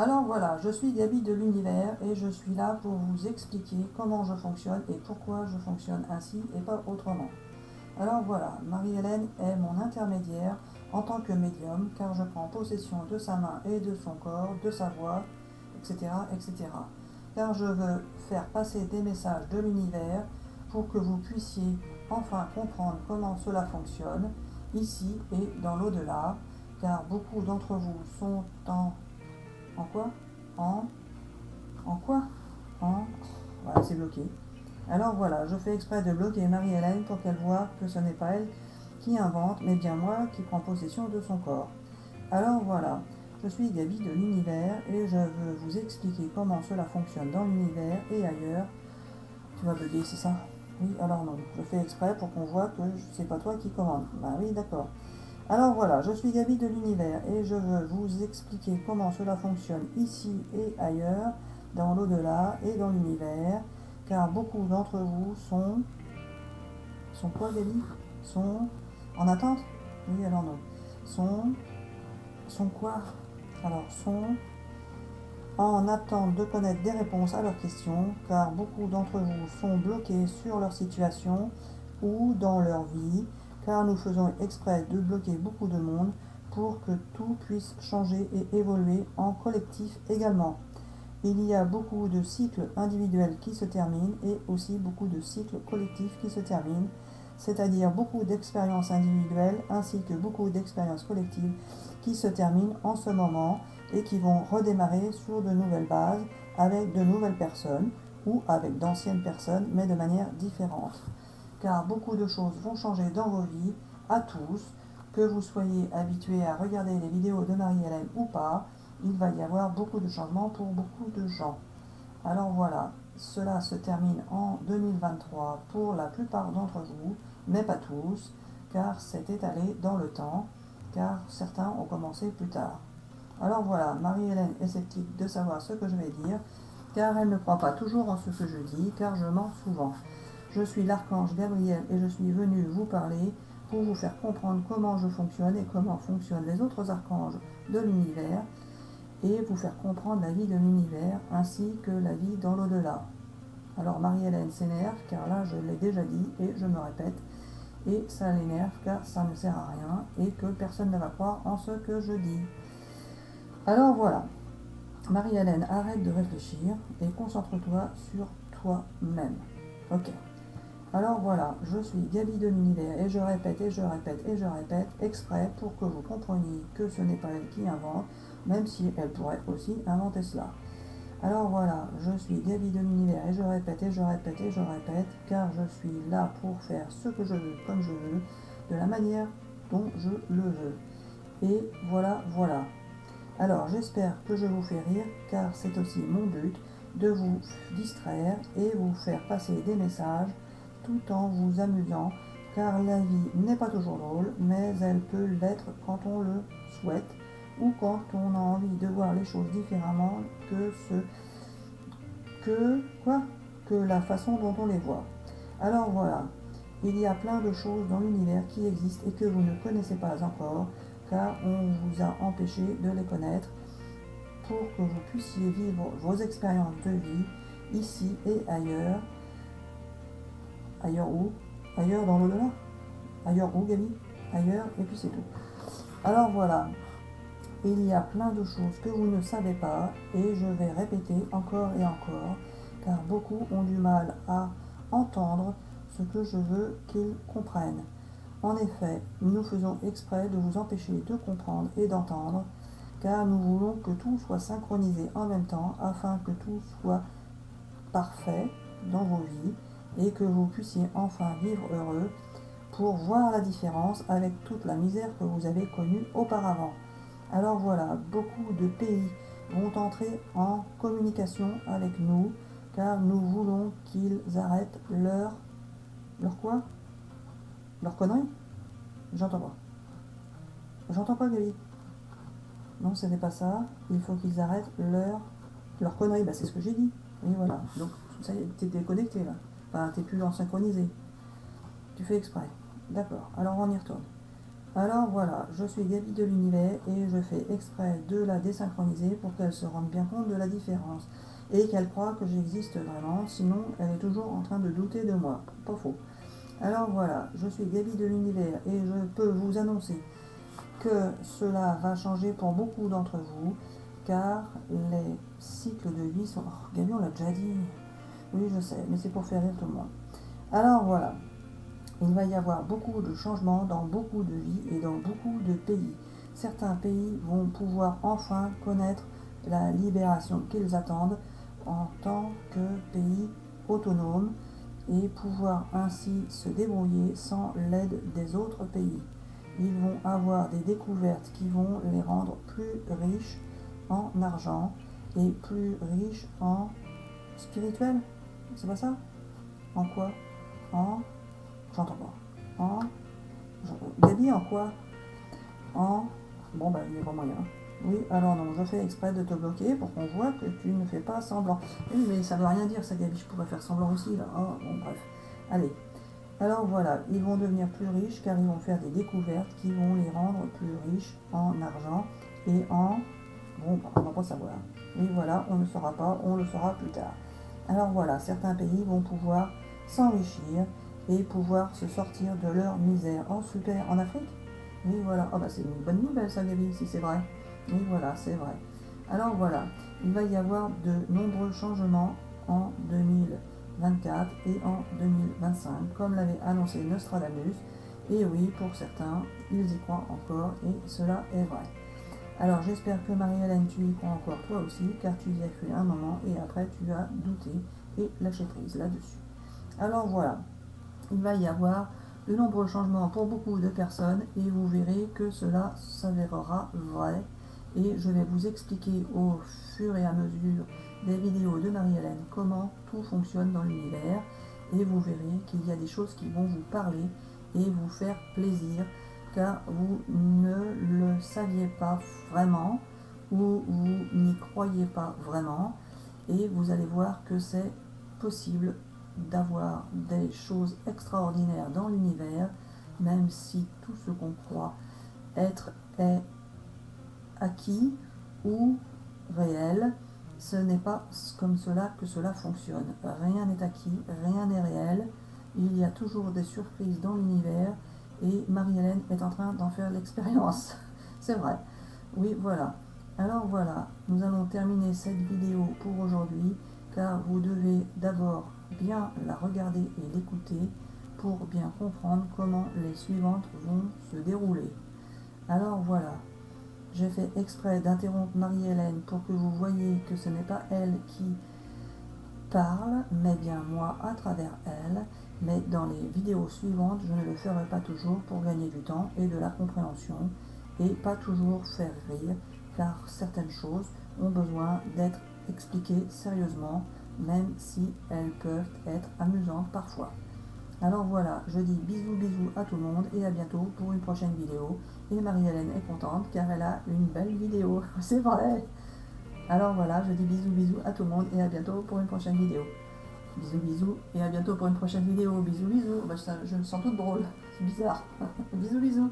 Alors voilà, je suis Gaby de l'univers et je suis là pour vous expliquer comment je fonctionne et pourquoi je fonctionne ainsi et pas autrement. Alors voilà, Marie-Hélène est mon intermédiaire en tant que médium car je prends possession de sa main et de son corps, de sa voix, etc. etc. Car je veux faire passer des messages de l'univers pour que vous puissiez enfin comprendre comment cela fonctionne ici et dans l'au-delà car beaucoup d'entre vous sont en quoi En En quoi En Voilà, c'est bloqué. Alors voilà, je fais exprès de bloquer Marie-Hélène pour qu'elle voie que ce n'est pas elle qui invente, mais bien moi qui prends possession de son corps. Alors voilà, je suis Gaby de l'univers et je veux vous expliquer comment cela fonctionne dans l'univers et ailleurs. Tu vas bugger, c'est ça? Oui, alors non. Je fais exprès pour qu'on voit que c'est pas toi qui commande. Bah oui, d'accord. Alors voilà, je suis Gaby de l'univers et je veux vous expliquer comment cela fonctionne ici et ailleurs, dans l'au-delà et dans l'univers, car beaucoup d'entre vous sont quoi Gaby? Sont en attente? Oui, alors non. Sont quoi? Alors sont en attente de connaître des réponses à leurs questions, car beaucoup d'entre vous sont bloqués sur leur situation ou dans leur vie, car nous faisons exprès de bloquer beaucoup de monde pour que tout puisse changer et évoluer en collectif également. Il y a beaucoup de cycles individuels qui se terminent et aussi beaucoup de cycles collectifs qui se terminent, c'est-à-dire beaucoup d'expériences individuelles ainsi que beaucoup d'expériences collectives qui se terminent en ce moment et qui vont redémarrer sur de nouvelles bases avec de nouvelles personnes ou avec d'anciennes personnes mais de manière différente. Car beaucoup de choses vont changer dans vos vies, à tous, que vous soyez habitués à regarder les vidéos de Marie-Hélène ou pas, il va y avoir beaucoup de changements pour beaucoup de gens. Alors voilà, cela se termine en 2023 pour la plupart d'entre vous, mais pas tous, car c'est étalé dans le temps, car certains ont commencé plus tard. Alors voilà, Marie-Hélène est sceptique de savoir ce que je vais dire, car elle ne croit pas toujours en ce que je dis, car je mens souvent. Je suis l'archange Gabriel et je suis venu vous parler pour vous faire comprendre comment je fonctionne et comment fonctionnent les autres archanges de l'univers et vous faire comprendre la vie de l'univers ainsi que la vie dans l'au-delà. Alors Marie-Hélène s'énerve car là je l'ai déjà dit et je me répète et ça l'énerve car ça ne sert à rien et que personne ne va croire en ce que je dis. Alors voilà, Marie-Hélène, arrête de réfléchir et concentre-toi sur toi-même. Ok. Alors voilà, je suis Gaby de l'univers et je répète et je répète et je répète exprès pour que vous compreniez que ce n'est pas elle qui invente, même si elle pourrait aussi inventer cela. Alors voilà, je suis Gaby de l'univers et je répète et je répète et je répète car je suis là pour faire ce que je veux comme je veux, de la manière dont je le veux. Et voilà, voilà. Alors j'espère que je vous fais rire car c'est aussi mon but de vous distraire et vous faire passer des messages tout en vous amusant car la vie n'est pas toujours drôle mais elle peut l'être quand on le souhaite ou quand on a envie de voir les choses différemment que la façon dont on les voit. Alors voilà, il y a plein de choses dans l'univers qui existent et que vous ne connaissez pas encore car on vous a empêché de les connaître pour que vous puissiez vivre vos expériences de vie ici et ailleurs. Ailleurs où? Ailleurs dans l'au-delà? Ailleurs où, Gaby? Ailleurs, et puis c'est tout. Alors voilà, il y a plein de choses que vous ne savez pas et je vais répéter encore et encore car beaucoup ont du mal à entendre ce que je veux qu'ils comprennent. En effet, nous faisons exprès de vous empêcher de comprendre et d'entendre car nous voulons que tout soit synchronisé en même temps afin que tout soit parfait dans vos vies et que vous puissiez enfin vivre heureux pour voir la différence avec toute la misère que vous avez connue auparavant. Alors voilà, beaucoup de pays vont entrer en communication avec nous car nous voulons qu'ils arrêtent leur quoi? Leur connerie? J'entends pas. J'entends pas, Gaby. Non, ce n'est pas ça. Il faut qu'ils arrêtent leur connerie. Bah, c'est ce que j'ai dit. Et voilà. Donc, ça y est, t'es déconnecté là. Enfin, t'es plus en synchronisé. Tu fais exprès. D'accord. Alors, on y retourne. Alors voilà, je suis Gaby de l'univers et je fais exprès de la désynchroniser pour qu'elle se rende bien compte de la différence et qu'elle croit que j'existe vraiment, sinon elle est toujours en train de douter de moi. Pas faux. Alors voilà, je suis Gaby de l'univers et je peux vous annoncer que cela va changer pour beaucoup d'entre vous car les cycles de vie sont... Oh, Gaby, on l'a déjà dit. Oui, je sais, mais c'est pour faire rire tout le monde. Alors voilà, il va y avoir beaucoup de changements dans beaucoup de vies et dans beaucoup de pays. Certains pays vont pouvoir enfin connaître la libération qu'ils attendent en tant que pays autonomes et pouvoir ainsi se débrouiller sans l'aide des autres pays. Ils vont avoir des découvertes qui vont les rendre plus riches en argent et plus riches en spirituel. C'est pas ça? En quoi? En... J'entends pas. En... Gaby, en quoi? En... Bon, bah, il n'y a pas moyen. Oui, alors non, je fais exprès de te bloquer pour qu'on voit que tu ne fais pas semblant. Oui, mais ça veut rien dire, ça, Gaby, je pourrais faire semblant aussi, là. Oh, bon, bref. Allez. Alors voilà, ils vont devenir plus riches car ils vont faire des découvertes qui vont les rendre plus riches en argent et en... Bon, on va pas savoir. Oui, voilà, on ne saura pas, on le saura plus tard. Alors voilà, certains pays vont pouvoir s'enrichir et pouvoir se sortir de leur misère. Oh super, en Afrique? Oui voilà, oh bah c'est une bonne nouvelle ça Gaby, si c'est vrai. Oui voilà, c'est vrai. Alors voilà, il va y avoir de nombreux changements en 2024 et en 2025, comme l'avait annoncé Nostradamus. Et oui, pour certains, ils y croient encore et cela est vrai. Alors j'espère que Marie-Hélène, tu y crois encore toi aussi, car tu y as cru un moment et après tu as douté et lâché prise là-dessus. Alors voilà, il va y avoir de nombreux changements pour beaucoup de personnes et vous verrez que cela s'avérera vrai. Et je vais vous expliquer au fur et à mesure des vidéos de Marie-Hélène comment tout fonctionne dans l'univers. Et vous verrez qu'il y a des choses qui vont vous parler et vous faire plaisir car vous ne le saviez pas vraiment ou vous n'y croyez pas vraiment. Et vous allez voir que c'est possible d'avoir des choses extraordinaires dans l'univers, même si tout ce qu'on croit être est acquis ou réel. Ce n'est pas comme cela que cela fonctionne. Rien n'est acquis, rien n'est réel. Il y a toujours des surprises dans l'univers et Marie-Hélène est en train d'en faire l'expérience. C'est vrai. Oui, voilà. Alors voilà, nous allons terminer cette vidéo pour aujourd'hui car vous devez d'abord bien la regarder et l'écouter pour bien comprendre comment les suivantes vont se dérouler. Alors voilà, j'ai fait exprès d'interrompre Marie-Hélène pour que vous voyez que ce n'est pas elle qui parle, mais bien moi à travers elle. Mais dans les vidéos suivantes, je ne le ferai pas toujours pour gagner du temps et de la compréhension et pas toujours faire rire car certaines choses ont besoin d'être expliquées sérieusement même si elles peuvent être amusantes parfois. Alors voilà, je dis bisous bisous à tout le monde et à bientôt pour une prochaine vidéo. Et Marie-Hélène est contente car elle a une belle vidéo, c'est vrai. Alors voilà, je dis bisous bisous à tout le monde et à bientôt pour une prochaine vidéo. Bisous bisous et à bientôt pour une prochaine vidéo. Bisous bisous, bah, je me sens toute drôle, c'est bizarre. Bisous bisous.